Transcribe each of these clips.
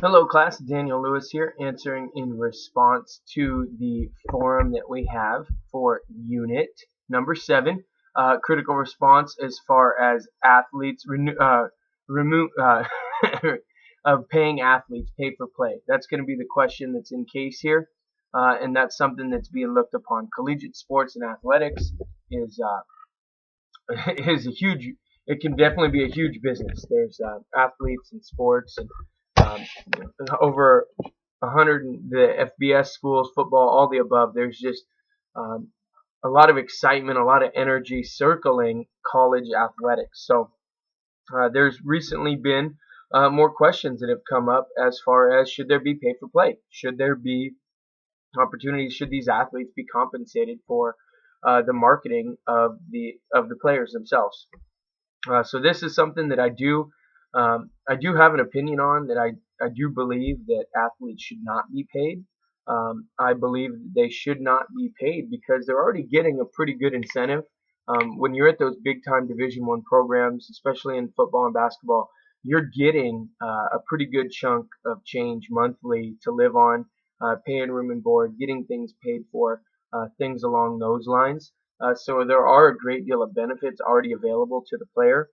Hello class, Daniel Lewis here, answering in response to the forum that we have for unit number 7, critical response as far as athletes remove of paying athletes pay for play. That's going to be the question that's in case here, and that's something that's being looked upon. Collegiate sports and athletics is is a huge. It can definitely be a huge business. There's athletes and sports and um, over 100 the FBS schools, football, all the above. There's just um, a lot of excitement, a lot of energy circling college athletics. So there's recently been more questions that have come up as far as should there be pay for play? Should there be opportunities? Should these athletes be compensated for the marketing of the players themselves? So this is something that I do have an opinion on that I do believe that athletes should not be paid. I believe that they should not be paid because they're already getting a pretty good incentive. When you're at those big time Division I programs, especially in football and basketball, you're getting a pretty good chunk of change monthly to live on, paying room and board, getting things paid for, things along those lines. So there are a great deal of benefits already available to the player.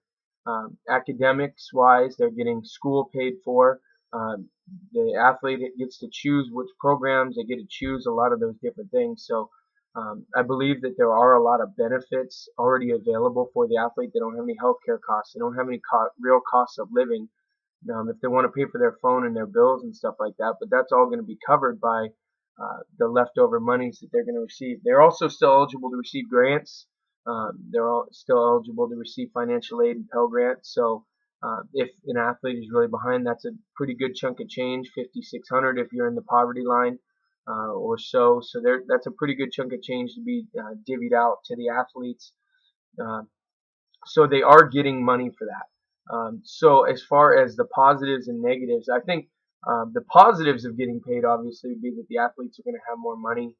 Academics wise, they're getting school paid for. Um, the athlete gets to choose which programs, they get to choose a lot of those different things. So I believe that there are a lot of benefits already available for the athlete. They don't have any healthcare costs. They don't have any real costs of living. If they want to pay for their phone and their bills and stuff like that, but that's all going to be covered by the leftover monies that they're going to receive. They're also still eligible to receive grants. They're all still eligible to receive financial aid and Pell Grants. So if an athlete is really behind, that's a pretty good chunk of change, 5,600 if you're in the poverty line or so. So that's a pretty good chunk of change to be divvied out to the athletes. Uh, so they are getting money for that. So as far as the positives and negatives, I think the positives of getting paid obviously would be that the athletes are going to have more money.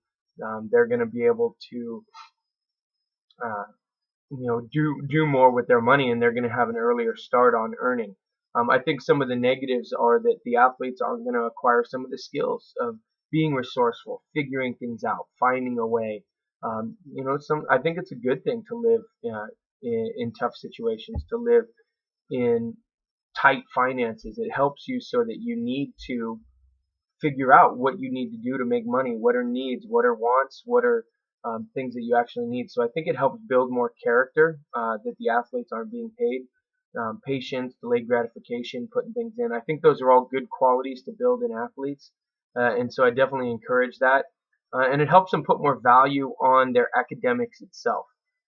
They're going to be able to uh, do more with their money, and they're going to have an earlier start on earning. I think some of the negatives are that the athletes aren't going to acquire some of the skills of being resourceful, figuring things out, finding a way. I think it's a good thing to live in tough situations, to live in tight finances. It helps you so that you need to figure out what you need to do to make money, what are needs, what are wants, what are things that you actually need. So I think it helps build more character that the athletes aren't being paid. Patience, delayed gratification, putting things in. I think those are all good qualities to build in athletes. And so I definitely encourage that. And it helps them put more value on their academics itself.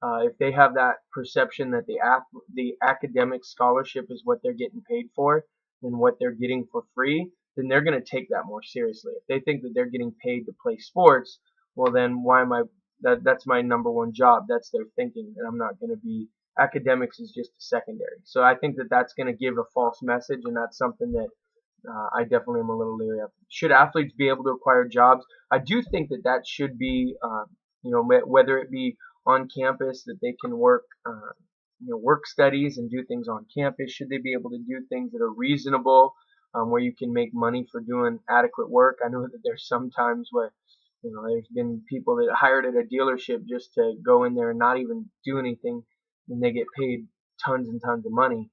If they have that perception that the academic scholarship is what they're getting paid for and what they're getting for free, then they're going to take that more seriously. If they think that they're getting paid to play sports, well then why am I that's my number one job. That's their thinking, and I'm not going to be academics is just a secondary. So I think that that's going to give a false message, and that's something that I definitely am a little leery of. Should athletes be able to acquire jobs? I do think that that should be, whether it be on campus that they can work, work studies and do things on campus. Should they be able to do things that are reasonable, where you can make money for doing adequate work? I know that there's some times where there's been people that hired at a dealership just to go in there and not even do anything, and they get paid tons and tons of money.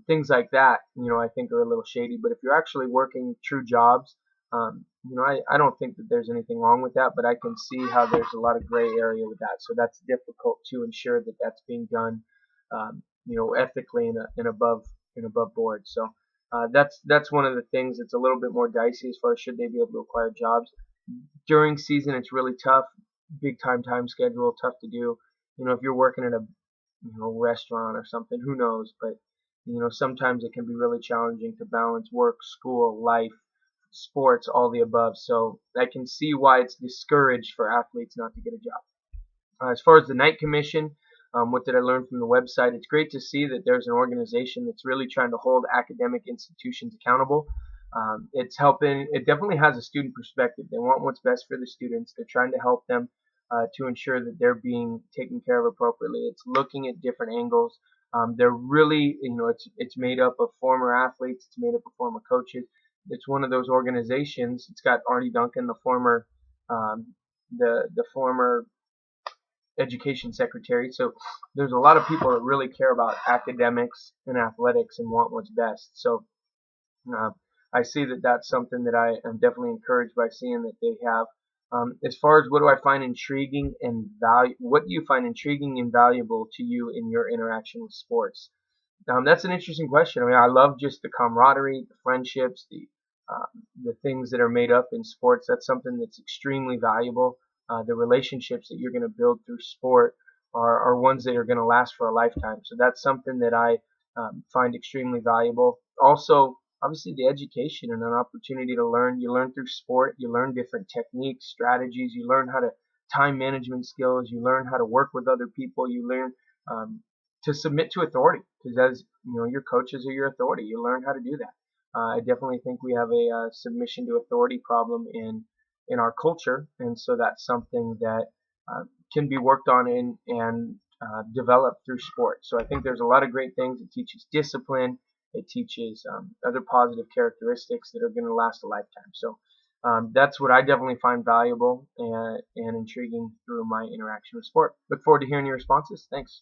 Things like that, I think are a little shady. But if you're actually working true jobs, I don't think that there's anything wrong with that. But I can see how there's a lot of gray area with that. So that's difficult to ensure that that's being done, ethically and above board. So that's one of the things that's a little bit more dicey as far as should they be able to acquire jobs. During season, it's really tough, big time schedule, tough to do. If you're working at a restaurant or something, who knows? But sometimes it can be really challenging to balance work, school, life, sports, all the above. So I can see why it's discouraged for athletes not to get a job. As far as the Knight Commission, what did I learn from the website? It's great to see that there's an organization that's really trying to hold academic institutions accountable. It's helping. It definitely has a student perspective. They want what's best for the students. They're trying to help them to ensure that they're being taken care of appropriately. It's looking at different angles. They're really, it's made up of former athletes. It's made up of former coaches. it's one of those organizations. It's got Artie Duncan, um, the former education secretary. So there's a lot of people that really care about academics and athletics and want what's best. So uh, I see that that's something that I am definitely encouraged by seeing that they have. As far as what do I find intriguing and what do you find intriguing and valuable to you in your interaction with sports? That's an interesting question. I mean, I love just the camaraderie, the friendships, the things that are made up in sports. That's something that's extremely valuable. The relationships that you're going to build through sport are ones that are going to last for a lifetime. So that's something that I find extremely valuable. Also, obviously, the education and an opportunity to learn. You learn through sport. You learn different techniques, strategies. You learn how to time management skills. You learn how to work with other people. You learn um, to submit to authority because as you know, your coaches are your authority. You learn how to do that. I definitely think we have a submission to authority problem in our culture, and so that's something that can be worked on and developed through sports. So I think there's a lot of great things. It teaches discipline. It teaches other positive characteristics that are going to last a lifetime. So that's what I definitely find valuable and intriguing through my interaction with sport. Look forward to hearing your responses. Thanks.